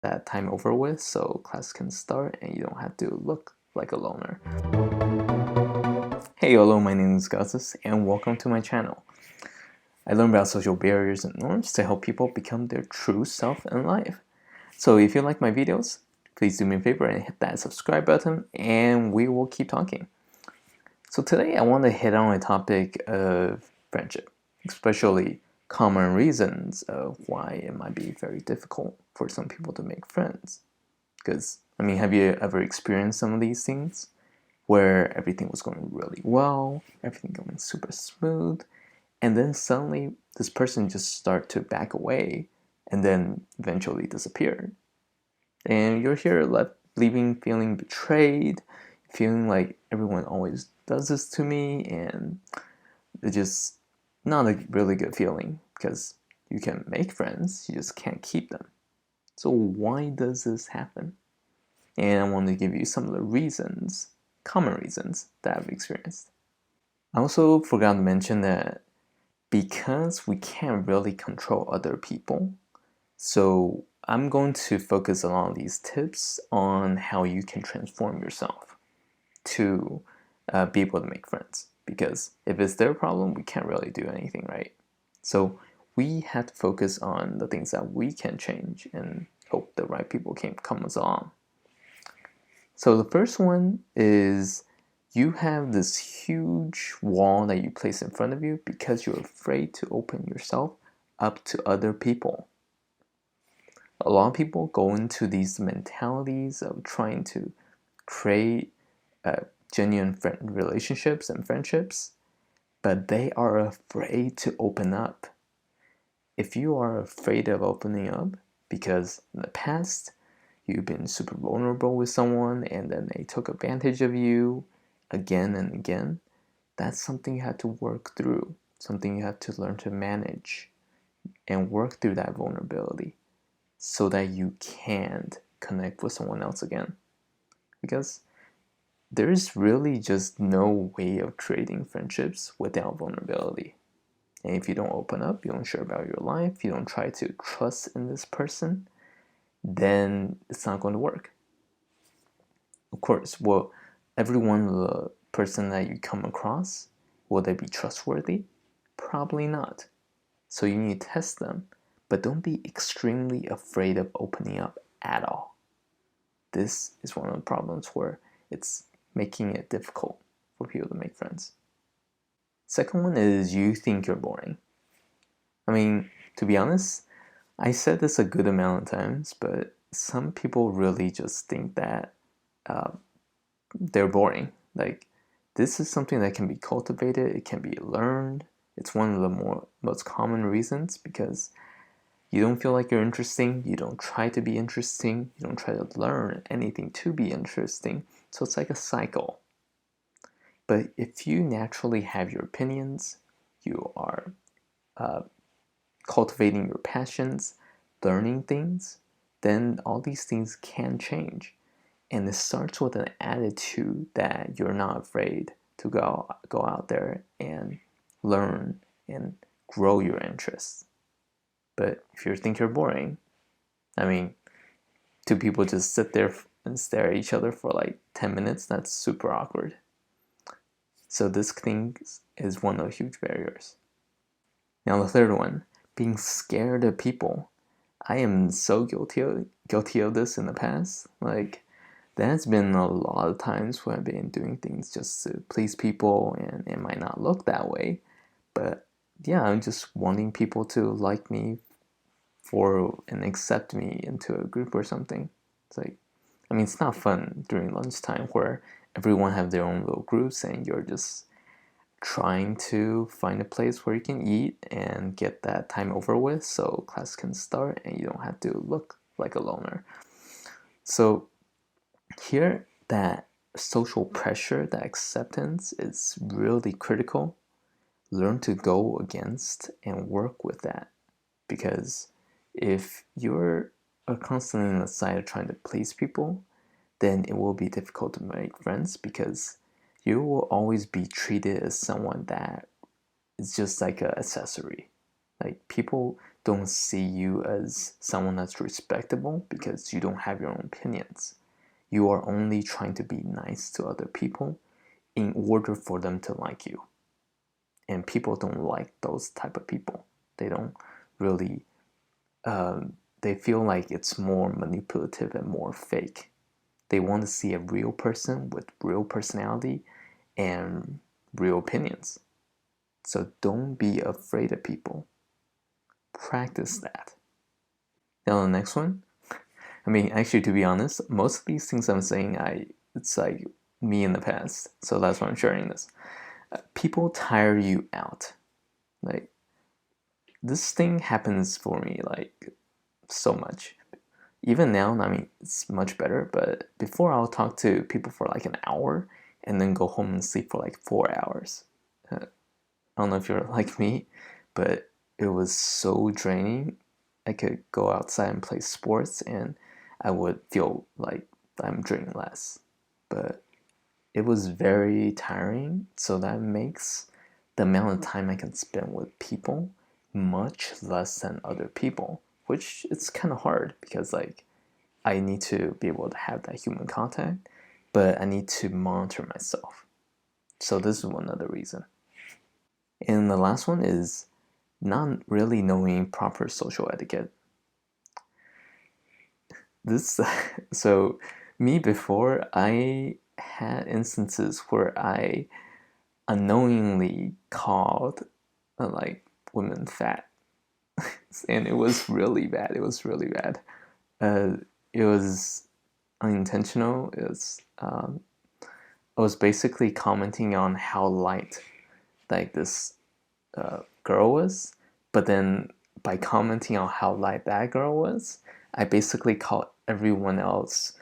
that time over with so class can start and you don't have to look like a loner. Hey, hello, my name is Gazes and welcome to my channel. I learn about social barriers and norms to help people become their true self in life. So if you like my videos, please do me a favor and hit that subscribe button and we will keep talking. So today I want to hit on a topic of friendship, especially common reasons of why it might be very difficult for some people to make friends. Because, have you ever experienced some of these things where everything was going really well, everything going super smooth, and then suddenly this person just start to back away and then eventually disappeared. And you're here left leaving feeling betrayed, feeling like everyone always does this to me, and it's just not a really good feeling because you can make friends, you just can't keep them. So why does this happen? And I want to give you some of the reasons, common reasons that I've experienced. I also forgot to mention that because we can't really control other people, so I'm going to focus a lot of these tips on how you can transform yourself to be able to make friends. Because if it's their problem, we can't really do anything, right? So we have to focus on the things that we can change and hope the right people can come along. So the first one is you have this huge wall that you place in front of you because you're afraid to open yourself up to other people. A lot of people go into these mentalities of trying to create genuine relationships and friendships, but they are afraid to open up. If you are afraid of opening up because in the past you've been super vulnerable with someone and then they took advantage of you again and again, that's something you have to work through, something you have to learn to manage and work through that vulnerability so that you can connect with someone else again. Because there's really just no way of creating friendships without vulnerability. And if you don't open up, you don't share about your life, you don't try to trust in this person, then it's not going to work. Of course, will everyone, the person that you come across, will they be trustworthy? Probably not. So you need to test them, but don't be extremely afraid of opening up at all. This is one of the problems where it's making it difficult for people to make friends. Second one is you think you're boring. To be honest, I said this a good amount of times, but some people really just think that uh, they're boring. Like, this is something that can be cultivated, it can be learned. It's one of the most common reasons because you don't feel like you're interesting, you don't try to be interesting, you don't try to learn anything to be interesting. So it's like a cycle. But if you naturally have your opinions, you are uh, cultivating your passions, learning things, then all these things can change. And it starts with an attitude that you're not afraid to go out there and learn and grow your interests. But if you think you're boring, two people just sit there and stare at each other for like 10 minutes, that's super awkward. So this thing is one of the huge barriers. Now the third one, being scared of people. I am so guilty of this in the past. Like, there's been a lot of times when I've been doing things just to please people and it might not look that way. But yeah, I'm just wanting people to like me for and accept me into a group or something. It's like, it's not fun during lunchtime where everyone have their own little groups and you're just trying to find a place where you can eat and get that time over with so class can start and you don't have to look like a loner. So here, that social pressure, that acceptance is really critical. Learn to go against and work with that. Because if you're constantly on the side of trying to please people, then it will be difficult to make friends because you will always be treated as someone that is just like an accessory. Like, people don't see you as someone that's respectable because you don't have your own opinions. You are only trying to be nice to other people in order for them to like you. And people don't like those type of people. They don't really, they feel like it's more manipulative and more fake. They want to see a real person with real personality and real opinions. So don't be afraid of people. Practice that. Now the next one. I mean, actually, to be honest, most of these things I'm saying, it's like me in the past. So that's why I'm sharing this. People tire you out. Like, this thing happens for me like so much. Even now, I mean, it's much better. But before, I'll talk to people for like an hour and then go home and sleep for like 4 hours. I don't know if you're like me, but it was so draining. I could go outside and play sports and I would feel like I'm drinking less. But it was very tiring, so that makes the amount of time I can spend with people much less than other people, which it's kind of hard because like I need to be able to have that human contact, but I need to monitor myself. So this is one other reason. And the last one is not really knowing proper social etiquette. This so me before, I had instances where I unknowingly called like women fat, and it was really bad. It was really bad. It was unintentional. I was basically commenting on how light like this girl was, but then by commenting on how light that girl was, I basically called everyone else,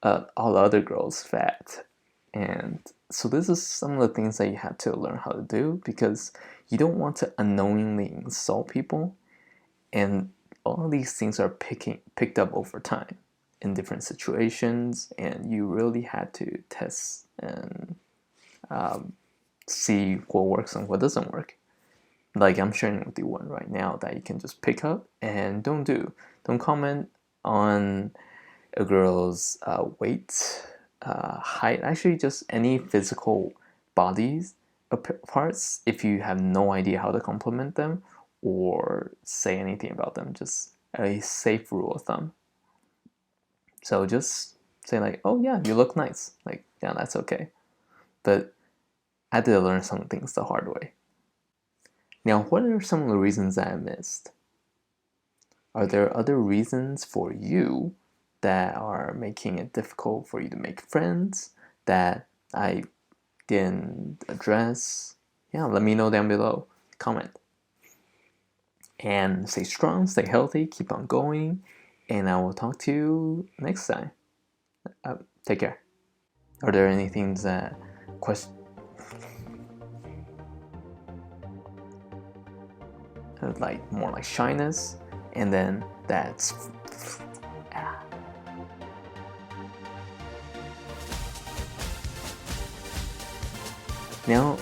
all the other girls, fat. And so this is some of the things that you have to learn how to do because you don't want to unknowingly insult people, and all of these things are picked up over time in different situations, and you really had to test and see what works and what doesn't work. Like I'm sharing with you one right now that you can just pick up and don't do. Don't comment on a girl's weight, height, actually just any physical bodies parts if you have no idea how to compliment them or say anything about them. Just a safe rule of thumb. So just say like, oh yeah, you look nice. Like, yeah, that's okay. But I had to learn some things the hard way. Now, what are some of the reasons that I missed? Are there other reasons for you that are making it difficult for you to make friends that I didn't address? Yeah, let me know down below. Comment. And stay strong, stay healthy, keep on going, and I will talk to you next time. Take care. Are there any things that like more like shyness, and then that's now